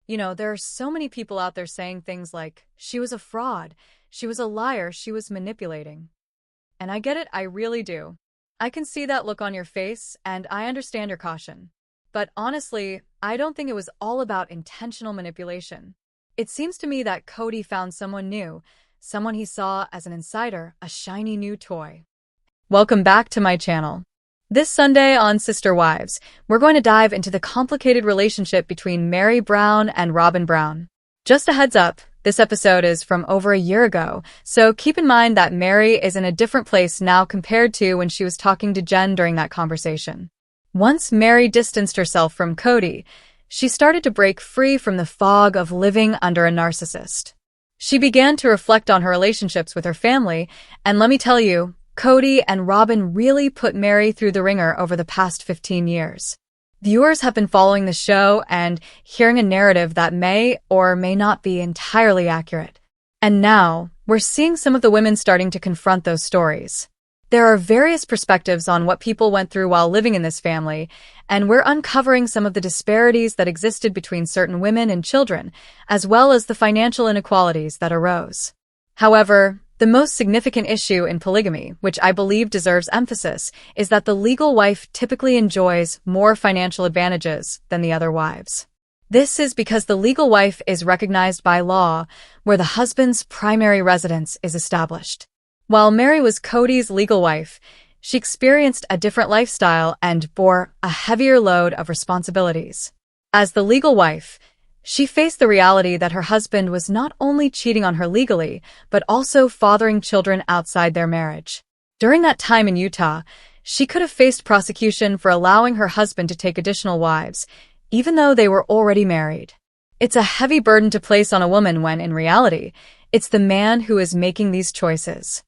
There are so many people out there saying things like, she was a fraud, she was a liar, she was manipulating. And I get it, I really do. I can see that look on your face, and I understand your caution. But honestly, I don't think it was all about intentional manipulation. It seems to me that Kody found someone new, someone he saw as an insider, a shiny new toy. Welcome back to my channel. This Sunday on Sister Wives, we're going to dive into the complicated relationship between Meri Brown and Robyn Brown. Just a heads up, this episode is from over a year ago, so keep in mind that Meri is in a different place now compared to when she was talking to Jen during that conversation. Once Meri distanced herself from Kody, she started to break free from the fog of living under a narcissist. She began to reflect on her relationships with her family, and let me tell you, Kody and Robyn really put Meri through the ringer over the past 15 years. Viewers have been following the show and hearing a narrative that may or may not be entirely accurate. And now, we're seeing some of the women starting to confront those stories. There are various perspectives on what people went through while living in this family, and we're uncovering some of the disparities that existed between certain women and children, as well as the financial inequalities that arose. However, the most significant issue in polygamy, which I believe deserves emphasis, is that the legal wife typically enjoys more financial advantages than the other wives. This is because the legal wife is recognized by law, where the husband's primary residence is established. While Meri was Kody's legal wife, she experienced a different lifestyle and bore a heavier load of responsibilities. As the legal wife, she faced the reality that her husband was not only cheating on her legally, but also fathering children outside their marriage. During that time in Utah, she could have faced prosecution for allowing her husband to take additional wives, even though they were already married. It's a heavy burden to place on a woman when, in reality, it's the man who is making these choices.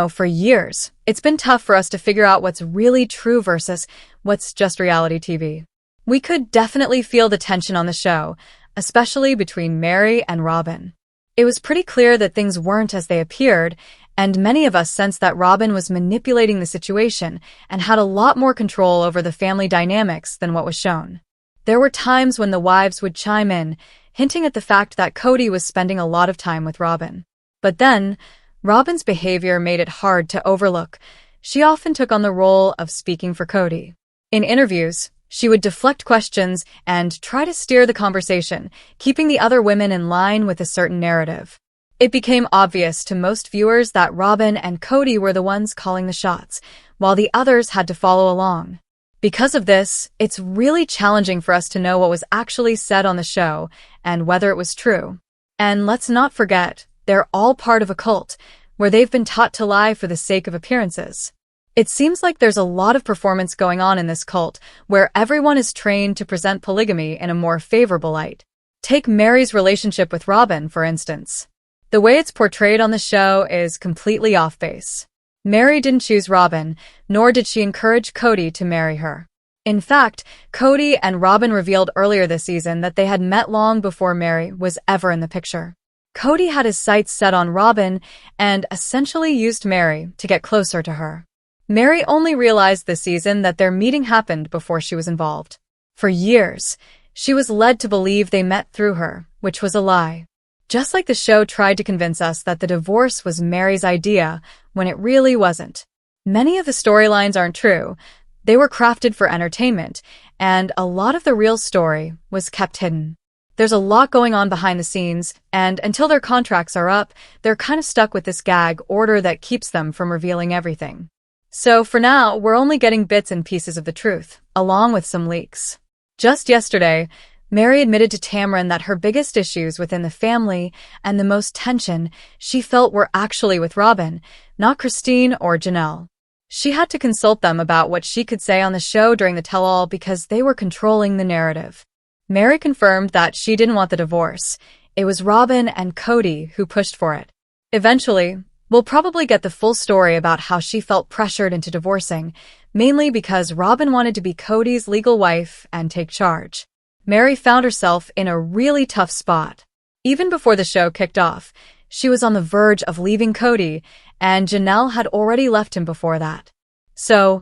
For years, it's been tough for us to figure out what's really true versus what's just reality TV. We could definitely feel the tension on the show, especially between Meri and Robyn. It was pretty clear that things weren't as they appeared, and many of us sensed that Robyn was manipulating the situation and had a lot more control over the family dynamics than what was shown. There were times when the wives would chime in, hinting at the fact that Kody was spending a lot of time with Robyn. But then, Robyn's behavior made it hard to overlook. She often took on the role of speaking for Kody. In interviews, she would deflect questions and try to steer the conversation, keeping the other women in line with a certain narrative. It became obvious to most viewers that Robyn and Kody were the ones calling the shots, while the others had to follow along. Because of this, it's really challenging for us to know what was actually said on the show and whether it was true. And let's not forget, they're all part of a cult, where they've been taught to lie for the sake of appearances. It seems like there's a lot of performance going on in this cult, where everyone is trained to present polygamy in a more favorable light. Take Meri's relationship with Robyn, for instance. The way it's portrayed on the show is completely off base. Meri didn't choose Robyn, nor did she encourage Kody to marry her. In fact, Kody and Robyn revealed earlier this season that they had met long before Meri was ever in the picture. Kody had his sights set on Robyn and essentially used Meri to get closer to her. Meri only realized this season that their meeting happened before she was involved. For years, she was led to believe they met through her, which was a lie. Just like the show tried to convince us that the divorce was Meri's idea when it really wasn't. Many of the storylines aren't true. They were crafted for entertainment, and a lot of the real story was kept hidden. There's a lot going on behind the scenes, and until their contracts are up, they're kind of stuck with this gag order that keeps them from revealing everything. So for now, we're only getting bits and pieces of the truth, along with some leaks. Just yesterday, Meri admitted to Tamron that her biggest issues within the family and the most tension she felt were actually with Robyn, not Christine or Janelle. She had to consult them about what she could say on the show during the tell-all because they were controlling the narrative. Meri confirmed that she didn't want the divorce. It was Robyn and Kody who pushed for it. Eventually, we'll probably get the full story about how she felt pressured into divorcing, mainly because Robyn wanted to be Kody's legal wife and take charge. Meri found herself in a really tough spot. Even before the show kicked off, she was on the verge of leaving Kody, and Janelle had already left him before that. So,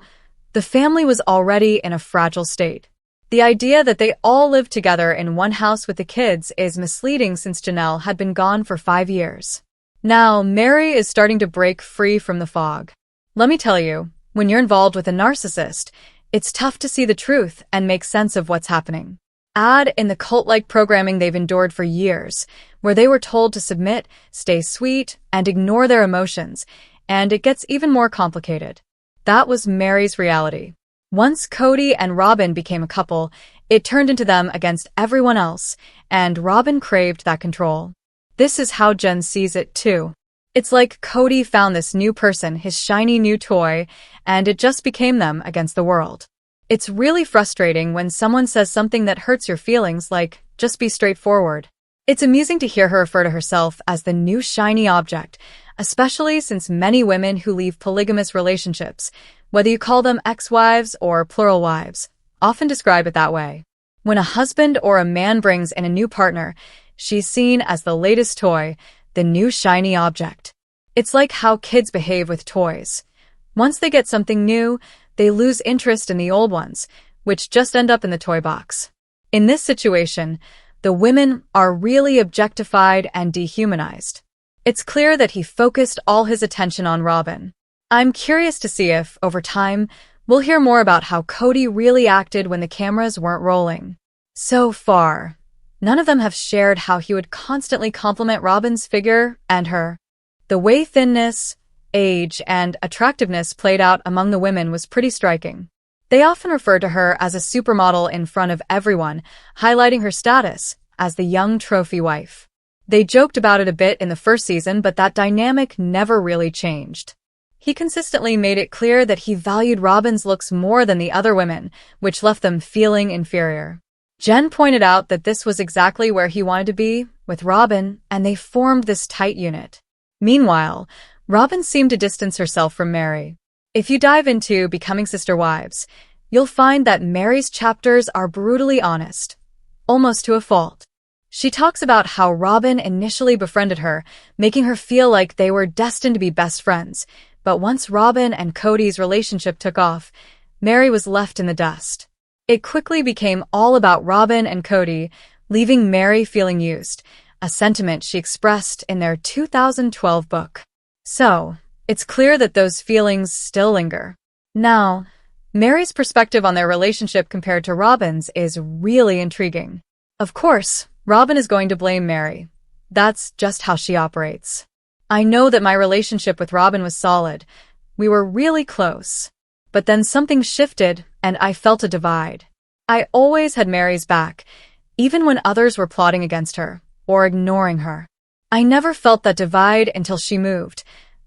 the family was already in a fragile state. The idea that they all lived together in one house with the kids is misleading since Janelle had been gone for 5 years. Now, Meri is starting to break free from the fog. Let me tell you, when you're involved with a narcissist, it's tough to see the truth and make sense of what's happening. Add in the cult-like programming they've endured for years, where they were told to submit, stay sweet, and ignore their emotions, and it gets even more complicated. That was Meri's reality. Once Kody and Robyn became a couple, it turned into them against everyone else, and Robyn craved that control. This is how Jen sees it too. It's like Kody found this new person, his shiny new toy, and it just became them against the world. It's really frustrating when someone says something that hurts your feelings, like, just be straightforward. It's amusing to hear her refer to herself as the new shiny object, especially since many women who leave polygamous relationships, whether you call them ex-wives or plural wives, often describe it that way. When a husband or a man brings in a new partner, she's seen as the latest toy, the new shiny object. It's like how kids behave with toys. Once they get something new, they lose interest in the old ones, which just end up in the toy box. In this situation, the women are really objectified and dehumanized. It's clear that he focused all his attention on Robyn. I'm curious to see if, over time, we'll hear more about how Kody really acted when the cameras weren't rolling. So far, none of them have shared how he would constantly compliment Robyn's figure and her. The way thinness, age, and attractiveness played out among the women was pretty striking. They often referred to her as a supermodel in front of everyone, highlighting her status as the young trophy wife. They joked about it a bit in the first season, but that dynamic never really changed. He consistently made it clear that he valued Robyn's looks more than the other women, which left them feeling inferior. Jen pointed out that this was exactly where he wanted to be, with Robyn, and they formed this tight unit. Meanwhile, Robyn seemed to distance herself from Meri. If you dive into Becoming Sister Wives, you'll find that Meri's chapters are brutally honest, almost to a fault. She talks about how Robyn initially befriended her, making her feel like they were destined to be best friends, but once Robyn and Kody's relationship took off, Meri was left in the dust. It quickly became all about Robyn and Kody, leaving Meri feeling used, a sentiment she expressed in their 2012 book. So, it's clear that those feelings still linger. Now, Meri's perspective on their relationship compared to Robyn's is really intriguing. Of course, Robyn is going to blame Meri. That's just how she operates. I know that my relationship with Robyn was solid. We were really close. But then something shifted, and I felt a divide. I always had Meri's back, even when others were plotting against her, or ignoring her. I never felt that divide until she moved.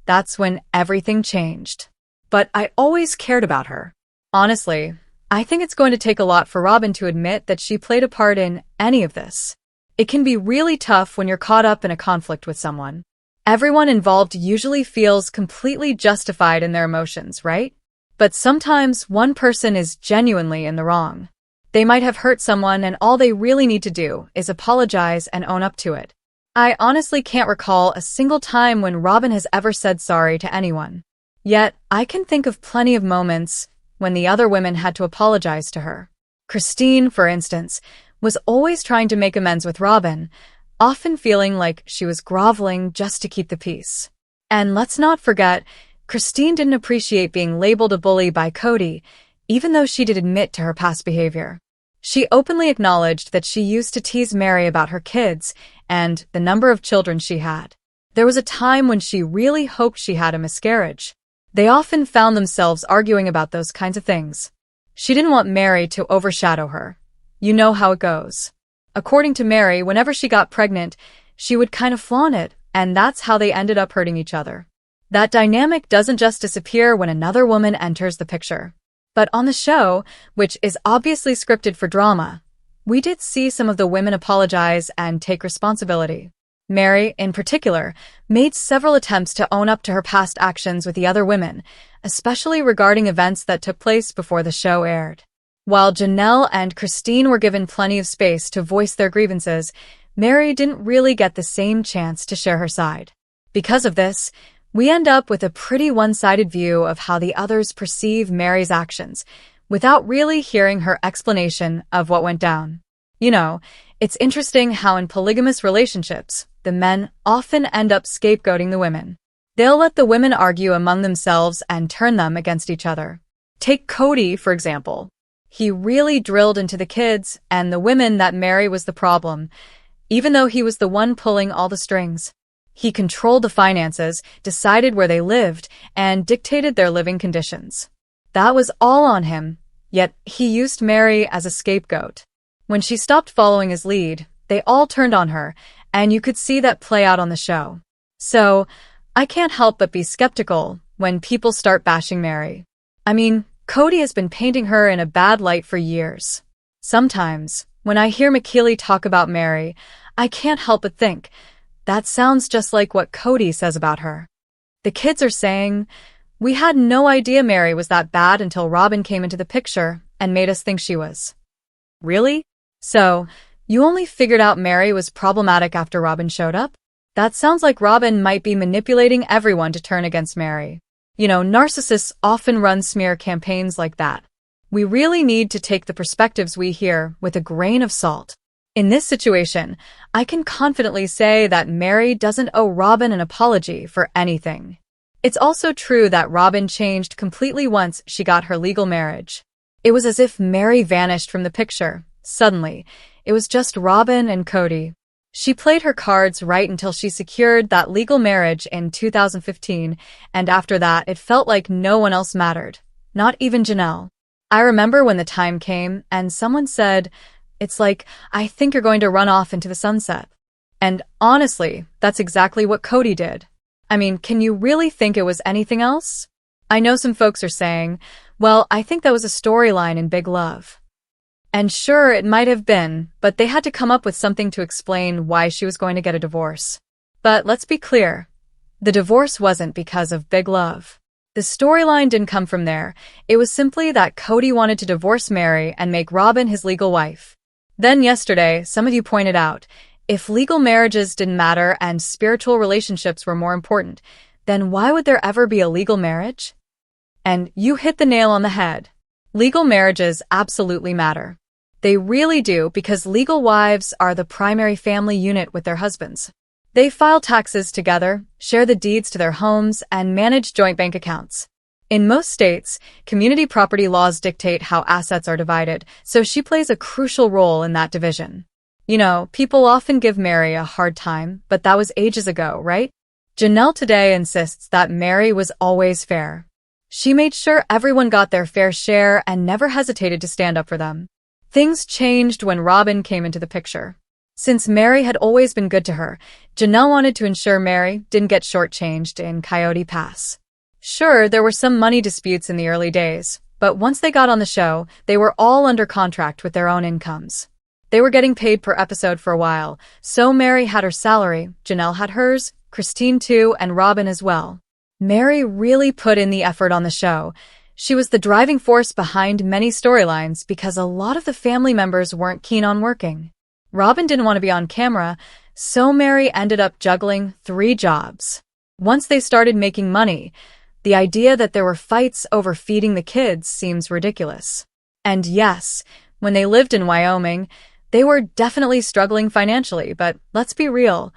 That's when everything changed. But I always cared about her. Honestly, I think it's going to take a lot for Robyn to admit that she played a part in any of this. It can be really tough when you're caught up in a conflict with someone. Everyone involved usually feels completely justified in their emotions, right? But sometimes one person is genuinely in the wrong. They might have hurt someone and all they really need to do is apologize and own up to it. I honestly can't recall a single time when Robyn has ever said sorry to anyone. Yet, I can think of plenty of moments when the other women had to apologize to her. Christine, for instance, was always trying to make amends with Robyn, often feeling like she was groveling just to keep the peace. And let's not forget, Christine didn't appreciate being labeled a bully by Kody, even though she did admit to her past behavior. She openly acknowledged that she used to tease Meri about her kids and the number of children she had. There was a time when she really hoped she had a miscarriage. They often found themselves arguing about those kinds of things. She didn't want Meri to overshadow her. You know how it goes. According to Meri, whenever she got pregnant, she would kind of flaunt it, and that's how they ended up hurting each other. That dynamic doesn't just disappear when another woman enters the picture. But on the show, which is obviously scripted for drama, we did see some of the women apologize and take responsibility. Meri, in particular, made several attempts to own up to her past actions with the other women, especially regarding events that took place before the show aired. While Janelle and Christine were given plenty of space to voice their grievances, Meri didn't really get the same chance to share her side. Because of this, we end up with a pretty one-sided view of how the others perceive Meri's actions, without really hearing her explanation of what went down. You know, it's interesting how in polygamous relationships, the men often end up scapegoating the women. They'll let the women argue among themselves and turn them against each other. Take Kody, for example. He really drilled into the kids and the women that Meri was the problem, even though he was the one pulling all the strings. He controlled the finances, decided where they lived, and dictated their living conditions. That was all on him, yet he used Meri as a scapegoat. When she stopped following his lead, they all turned on her, and you could see that play out on the show. So, I can't help but be skeptical when people start bashing Meri. I mean, Kody has been painting her in a bad light for years. Sometimes, when I hear McKeely talk about Meri, I can't help but think, that sounds just like what Kody says about her. The kids are saying, we had no idea Meri was that bad until Robyn came into the picture and made us think she was. Really? So, you only figured out Meri was problematic after Robyn showed up? That sounds like Robyn might be manipulating everyone to turn against Meri. You know, narcissists often run smear campaigns like that. We really need to take the perspectives we hear with a grain of salt. In this situation, I can confidently say that Meri doesn't owe Robyn an apology for anything. It's also true that Robyn changed completely once she got her legal marriage. It was as if Meri vanished from the picture. Suddenly, it was just Robyn and Kody. She played her cards right until she secured that legal marriage in 2015, and after that it felt like no one else mattered, not even Janelle. I remember when the time came and someone said, "It's like, I think you're going to run off into the sunset." And honestly, that's exactly what Kody did. I mean, can you really think it was anything else? I know some folks are saying, well, I think that was a storyline in Big Love. And sure, it might have been, but they had to come up with something to explain why she was going to get a divorce. But let's be clear. The divorce wasn't because of Big Love. The storyline didn't come from there. It was simply that Kody wanted to divorce Meri and make Robyn his legal wife. Then yesterday, some of you pointed out, if legal marriages didn't matter and spiritual relationships were more important, then why would there ever be a legal marriage? And you hit the nail on the head. Legal marriages absolutely matter. They really do, because legal wives are the primary family unit with their husbands. They file taxes together, share the deeds to their homes, and manage joint bank accounts. In most states, community property laws dictate how assets are divided, so she plays a crucial role in that division. You know, people often give Meri a hard time, but that was ages ago, right? Janelle today insists that Meri was always fair. She made sure everyone got their fair share and never hesitated to stand up for them. Things changed when Robyn came into the picture. Since Meri had always been good to her, Janelle wanted to ensure Meri didn't get shortchanged in Coyote Pass. Sure, there were some money disputes in the early days, but once they got on the show, they were all under contract with their own incomes. They were getting paid per episode for a while, so Meri had her salary, Janelle had hers, Christine too, and Robyn as well. Meri really put in the effort on the show. She was the driving force behind many storylines because a lot of the family members weren't keen on working. Robyn didn't want to be on camera, so Meri ended up juggling 3 jobs. Once they started making money, the idea that there were fights over feeding the kids seems ridiculous. And yes, when they lived in Wyoming, they were definitely struggling financially, but let's be real,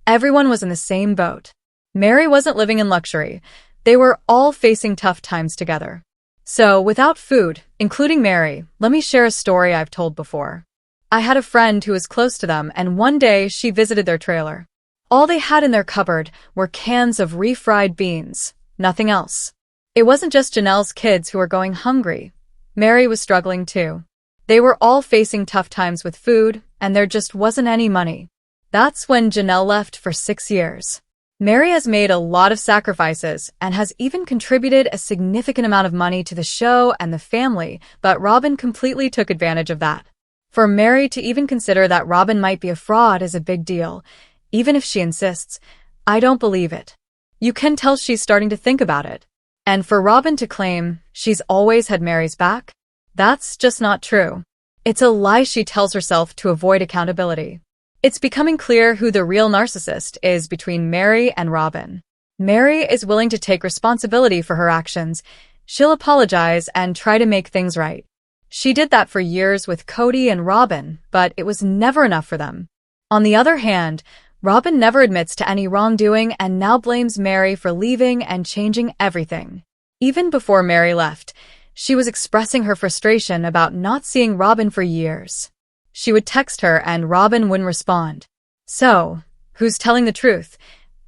everyone was in the same boat. Meri wasn't living in luxury. They were all facing tough times together. So, without food, including Meri, let me share a story I've told before. I had a friend who was close to them, and one day she visited their trailer. All they had in their cupboard were cans of refried beans, nothing else. It wasn't just Janelle's kids who were going hungry. Meri was struggling too. They were all facing tough times with food, and there just wasn't any money. That's when Janelle left for 6 years. Meri has made a lot of sacrifices and has even contributed a significant amount of money to the show and the family, but Robyn completely took advantage of that. For Meri to even consider that Robyn might be a fraud is a big deal. Even if she insists, I don't believe it. You can tell she's starting to think about it. And for Robyn to claim she's always had Meri's back, that's just not true. It's a lie she tells herself to avoid accountability. It's becoming clear who the real narcissist is between Meri and Robyn. Meri is willing to take responsibility for her actions, She'll apologize and try to make things right. She did that for years with Kody and Robyn, but it was never enough for them. On the other hand, Robyn never admits to any wrongdoing and now blames Meri for leaving and changing everything. Even before Meri left, she was expressing her frustration about not seeing Robyn for years. She would text her and Robyn wouldn't respond. So, who's telling the truth,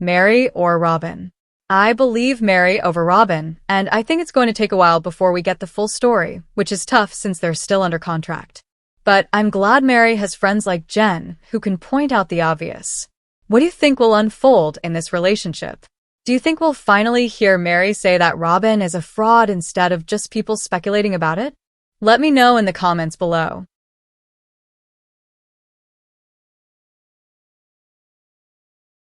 Meri or Robyn? I believe Meri over Robyn, and I think it's going to take a while before we get the full story, which is tough since they're still under contract. But I'm glad Meri has friends like Jen, who can point out the obvious. What do you think will unfold in this relationship? Do you think we'll finally hear Meri say that Robyn is a fraud instead of just people speculating about it? Let me know in the comments below.